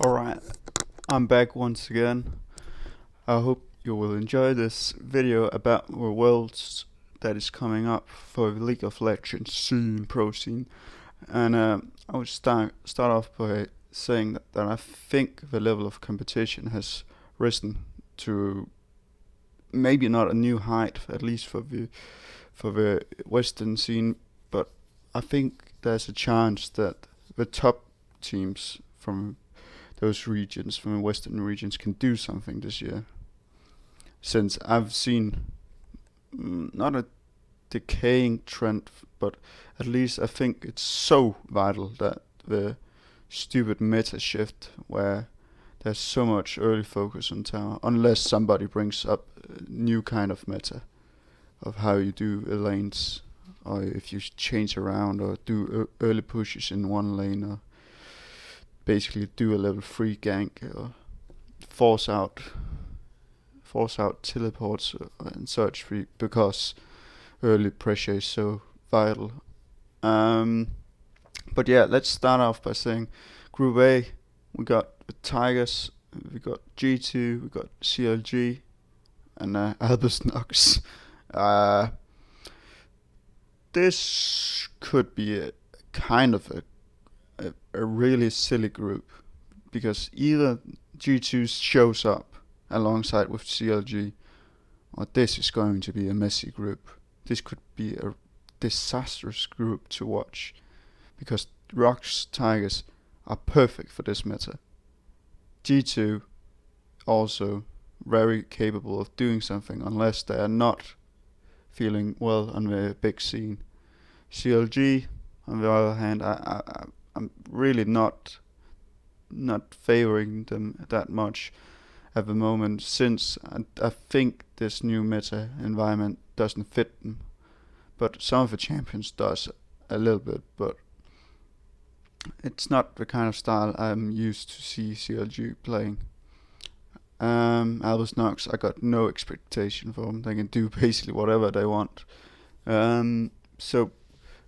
Alright, I'm back once again. I hope you will enjoy this video about the worlds that is coming up for the League of Legends scene, pro scene. And I would start off by saying that I think the level of competition has risen to maybe not a new height, at least for the Western scene, but I think there's a chance that the top teams from those regions, from the Western regions, can do something this year. Since I've seen not a decaying trend, but at least I think it's so vital that the stupid meta shift where there's so much early focus on tower, unless somebody brings up a new kind of meta of how you do lanes, or if you change around or do early pushes in one lane, or basically do a level 3 gank, or force out teleports and such, because early pressure is so vital. But yeah, let's start off by saying Group A, we got the Tigers, we got G2, we got CLG, and Albus Nox. Uh, this could be a kind of a really silly group, because either G2 shows up alongside with CLG, or this is going to be a messy group. This could be a disastrous group to watch, because Rocks Tigers are perfect for this meta. G2 also very capable of doing something, unless they are not feeling well on the big scene. CLG, on the other hand, I'm really not favoring them that much at the moment, since I think this new meta environment doesn't fit them. But some of the champions does a little bit, but it's not the kind of style I'm used to see CLG playing. Albus Nox, I got no expectation for them. They can do basically whatever they want. So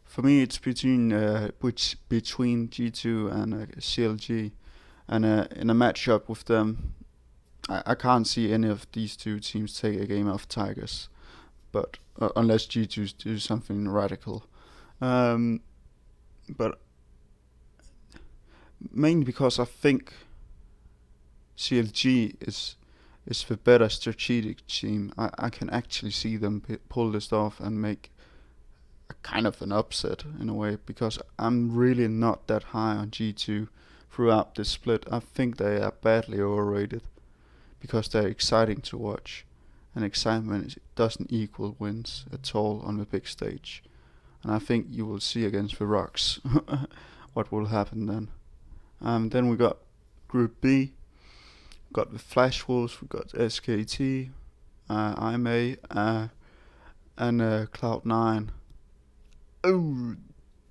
for me, it's between G2 and CLG, and in a matchup with them, I can't see any of these two teams take a game off Tigers, but unless G2 do something radical. But mainly because I think CLG is the better strategic team. I can actually see them pull this off and make a kind of an upset in a way, because I'm really not that high on G2 throughout this split. I think they are badly overrated, because they're exciting to watch, and excitement doesn't equal wins at all on the big stage. And I think you will see against the Rocks what will happen then. Then we got Group B, got the Flash Wolves, we got SKT, IMA, and Cloud9. Oh,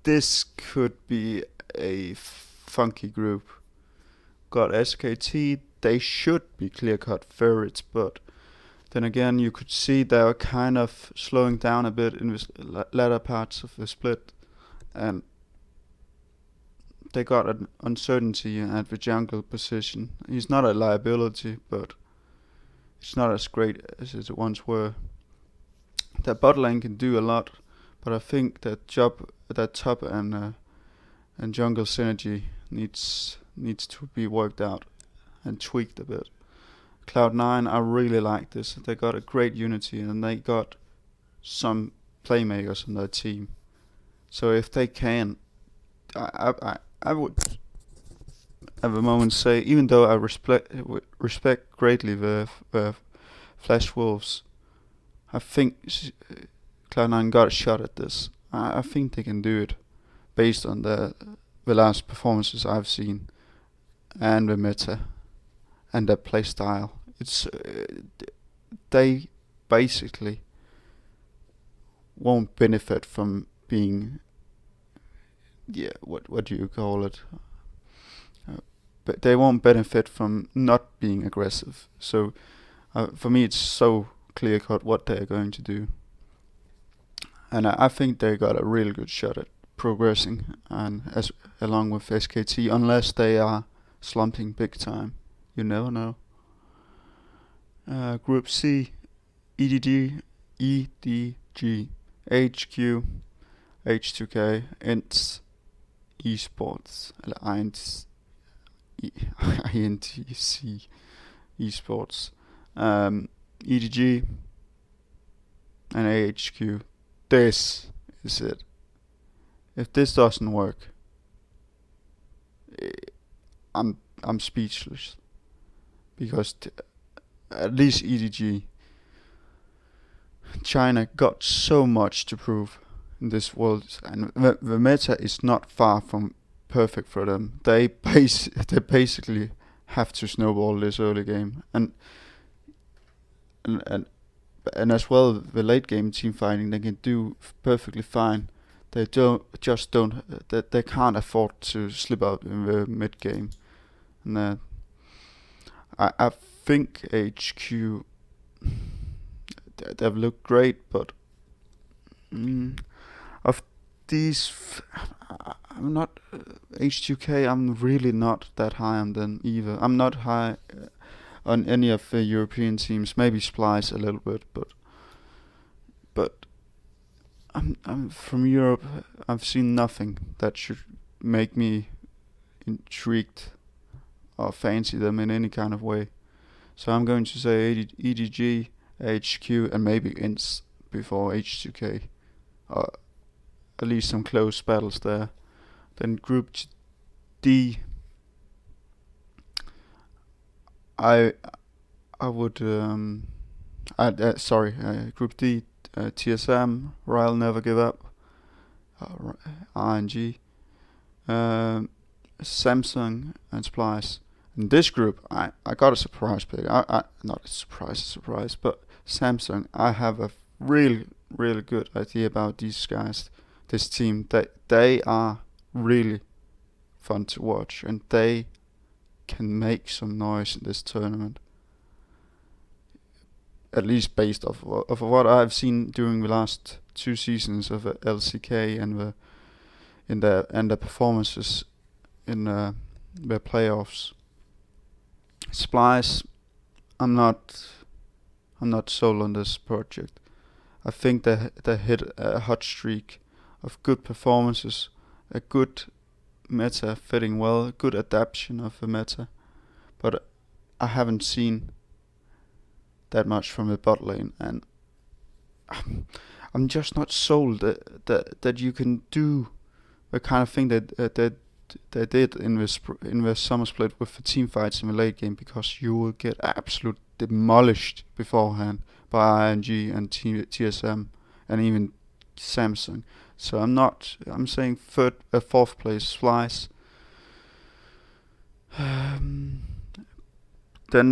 this could be a funky group. Got SKT, they should be clear-cut favorites, but then again, you could see they were kind of slowing down a bit in the latter parts of the split, and they got an uncertainty at the jungle position. He's not a liability, but it's not as great as it once were. That bot lane can do a lot, but I think that top and jungle synergy needs to be worked out and tweaked a bit. Cloud9, I really like this. They got a great unity, and they got some playmakers on their team. So if they can, I would at the moment say, even though I respect greatly the Flash Wolves, I think Cloud9 got a shot at this. I think they can do it based on the last performances I've seen, and the meta, and their play style. It's they basically won't benefit from being, what do you call it? But they won't benefit from not being aggressive. So for me, it's so clear cut what they're going to do, and I think they got a really good shot at progressing, and as along with SKT, unless they are slumping big time. You never know. Group C, EDG, HQ, H2K, INTS, Esports, eller INTC, Esports, EDG, and AHQ. This is it. If this doesn't work, I'm speechless, because at least EDG, China got so much to prove in this world, and the meta is not far from perfect for them. They basically have to snowball this early game, and as well, the late game team fighting they can do perfectly fine. They they can't afford to slip up in the mid game, and I think HQ they've looked great, but of these, I'm not H2K. I'm really not that high on them either. I'm not high on any of the European teams. Maybe Splice a little bit, but I'm from Europe. I've seen nothing that should make me intrigued or fancy them in any kind of way. So I'm going to say EDG, HQ, and maybe INTS before H2K. At least some close battles there. Then Group D, I would Group D, TSM, Royal Never Give Up, RNG, Samsung, and Splice. In this group, I got a surprise pick. Not a surprise, but Samsung. I have a really good idea about these guys, this team. They are really fun to watch, and they can make some noise in this tournament. At least based off of what I've seen during the last 2 seasons of LCK and the performances in the playoffs. Splice, I'm not sold on this project. I think they hit a hot streak of good performances, a good meta fitting well, good adaptation of the meta, but I haven't seen that much from the bot lane, and I'm just not sold that you can do the kind of thing that they did in the summer split with the team fights in the late game, because you will get absolutely demolished beforehand by ING and TSM and even Samsung. So I'm saying fourth place Splice. Then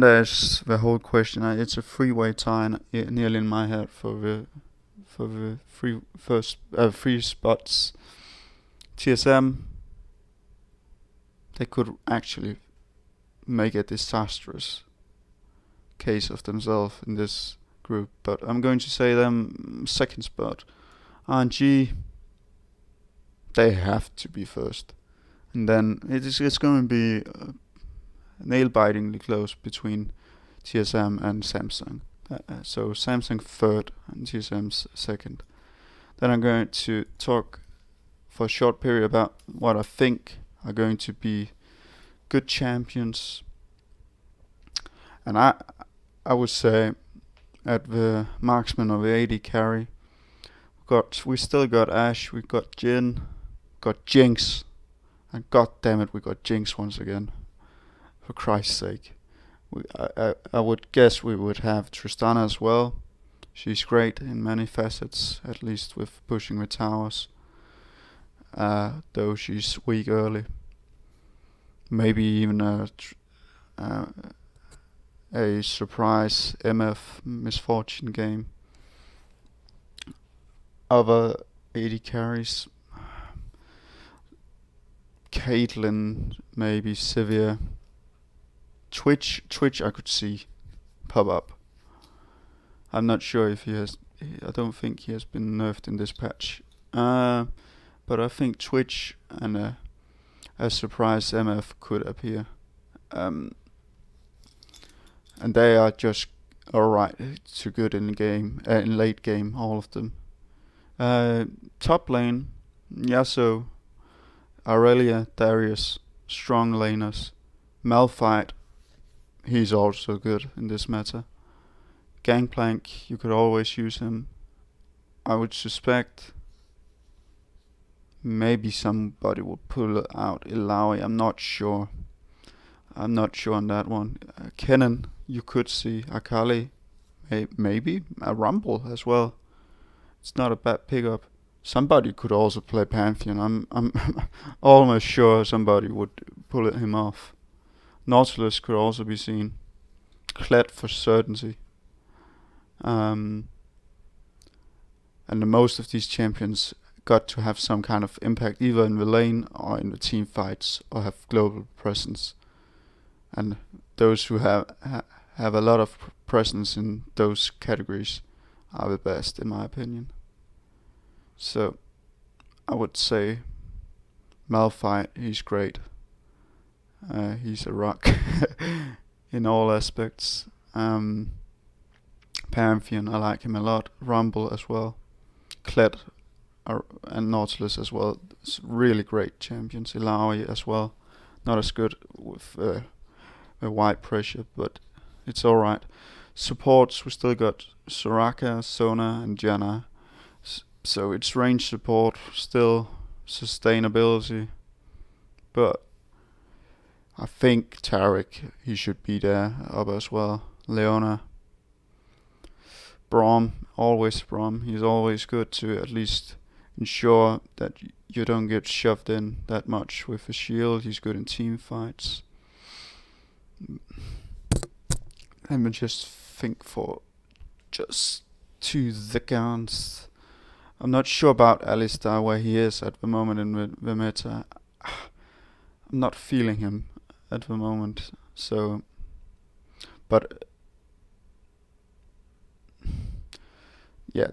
there's the whole question. It's a three-way tie nearly in my head for the three spots. TSM, they could actually make a disastrous case of themselves in this group, but I'm going to say them second spot. RNG, they have to be first, and then it's going to be nail-bitingly close between TSM and Samsung. So Samsung third and TSM's second. Then I'm going to talk for a short period about what I think are going to be good champions. And I would say at the marksman of the AD carry, we still got Ashe, we got Jhin, got Jinx, and god damn it, we got Jinx once again. For Christ's sake. I would guess we would have Tristana as well. She's great in many facets, at least with pushing the towers. Though she's weak early. Maybe even a surprise MF misfortune game. Other AD carries, Caitlyn, maybe Sivir. Twitch I could see pop up. I'm not sure if I don't think he has been nerfed in this patch. But I think Twitch and a surprise MF could appear. Um, and they are just alright to good in the game, in late game, all of them. Top lane, Yasuo, Aurelia, Darius, strong laners. Malphite, he's also good in this meta. Gangplank, you could always use him. I would suspect maybe somebody would pull out Ilaoi. I'm not sure. I'm not sure on that one. Kennen, you could see. Akali, maybe. A Rumble as well. It's not a bad pickup. Somebody could also play Pantheon. I'm almost sure somebody would pull him off. Nautilus could also be seen. Kled for certainty. And the most of these champions got to have some kind of impact either in the lane or in the team fights or have global presence. And those who have a lot of presence in those categories are the best, in my opinion. So I would say Malphite, he's great. He's a rock in all aspects. Pantheon, I like him a lot. Rumble as well. Kled and Nautilus as well. It's really great champions. Ilaoi as well. Not as good with a wide pressure, but it's alright. Supports, we still got Soraka, Sona, and Janna. So it's range support, still sustainability. But I think Taric, he should be there up as well. Leona. Braum, always Braum. He's always good to at least ensure that you don't get shoved in that much with a shield. He's good in team fights. Let me just think for just 2 seconds. I'm not sure about Alistar, where he is at the moment in the meta. I'm not feeling him at the moment. So, but yeah,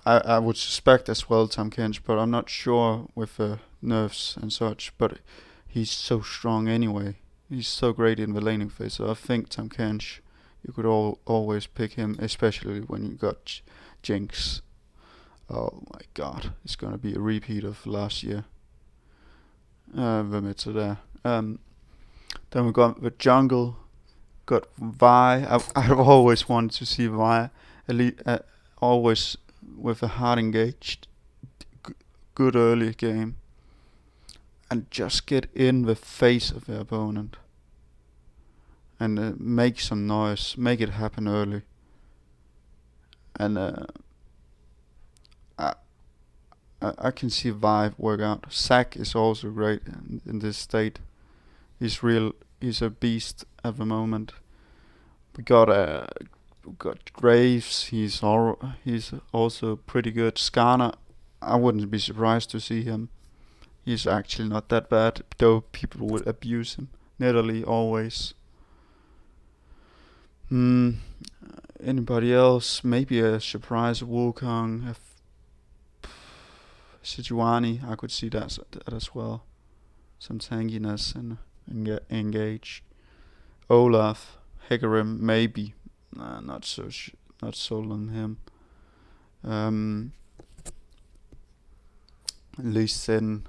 I would suspect as well Tahm Kench, but I'm not sure with the nerfs and such. But he's so strong anyway. He's so great in the laning phase. So I think Tahm Kench, you could always pick him, especially when you got Jinx. Oh my god, it's gonna be a repeat of last year. The meta there. Then we got the jungle. Got Vi. I've always wanted to see Vi. Always with a hard engaged, good early game. And just get in the face of the opponent. And make some noise. Make it happen early. And I can see Vi work out. Zac is also great in this state. He's a beast at the moment. We got Graves. He's also pretty good. Skarner, I wouldn't be surprised to see him. He's actually not that bad, though people would abuse him. Nidalee always. Anybody else? Maybe a surprise Wukong. Sejuani, I could see that as well. Some tankiness and engage. Olaf, Hecarim, maybe. Not sold on him. Lee Sin,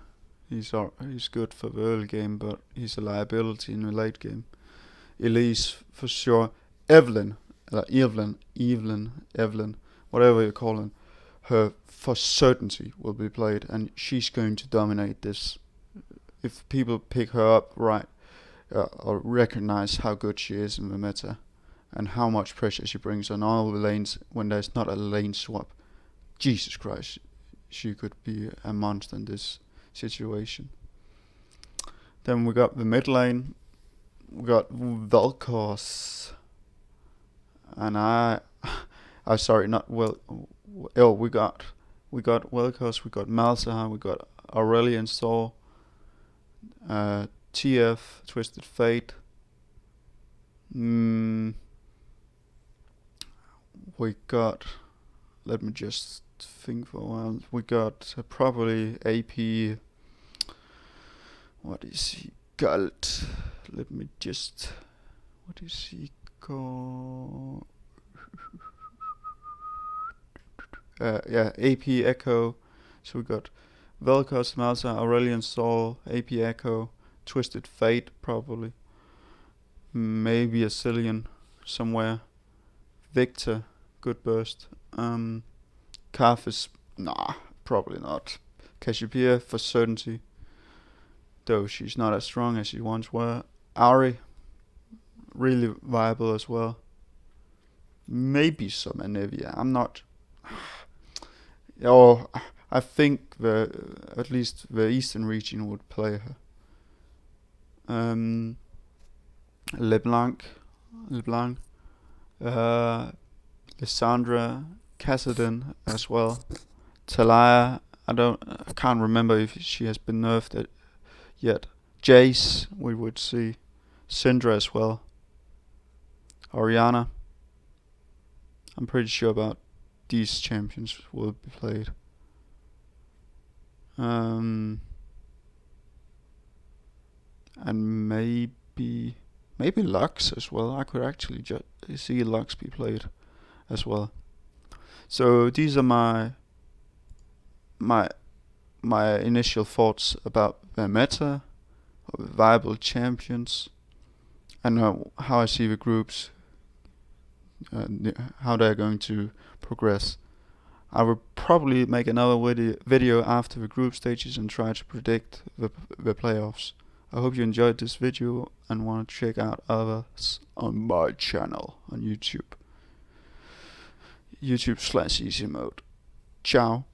he's good for the early game, but he's a liability in the late game. Elise for sure. Evelyn, whatever you call him, her for certainty will be played, and she's going to dominate this. If people pick her up right, or recognize how good she is in the meta, and how much pressure she brings on all the lanes when there's not a lane swap, Jesus Christ, she could be a monster in this situation. Then we got the mid lane. We got Vel'Koz, and we got Vel'Koz, we got Malzahar, we got Aurelion Sol, TF, Twisted Fate. We got, let me just think for a while. We got probably AP. What is he? called? Let me just. What is he called? Yeah, AP Echo. So we got Vel'Koz, Malta, Aurelion Sol, AP Echo, Twisted Fate probably. Maybe a Cillian somewhere. Victor, good burst. Karthus, nah, probably not. Cassiopeia for certainty, though she's not as strong as she once were. Ari, really viable as well. Maybe some Anivia. I'm not. Oh, I think at least the eastern region would play her. LeBlanc, Lysandra, Kassadin as well. Talia, I can't remember if she has been nerfed yet. Jace, we would see. Syndra as well. Oriana. I'm pretty sure about these champions will be played. And maybe Lux as well. I could actually see Lux be played as well. So these are my initial thoughts about the meta, of viable champions, and how I see the groups, how they're going to progress. I will probably make another video after the group stages and try to predict the playoffs. I hope you enjoyed this video and want to check out others on my channel on YouTube. YouTube/easy mode. Ciao.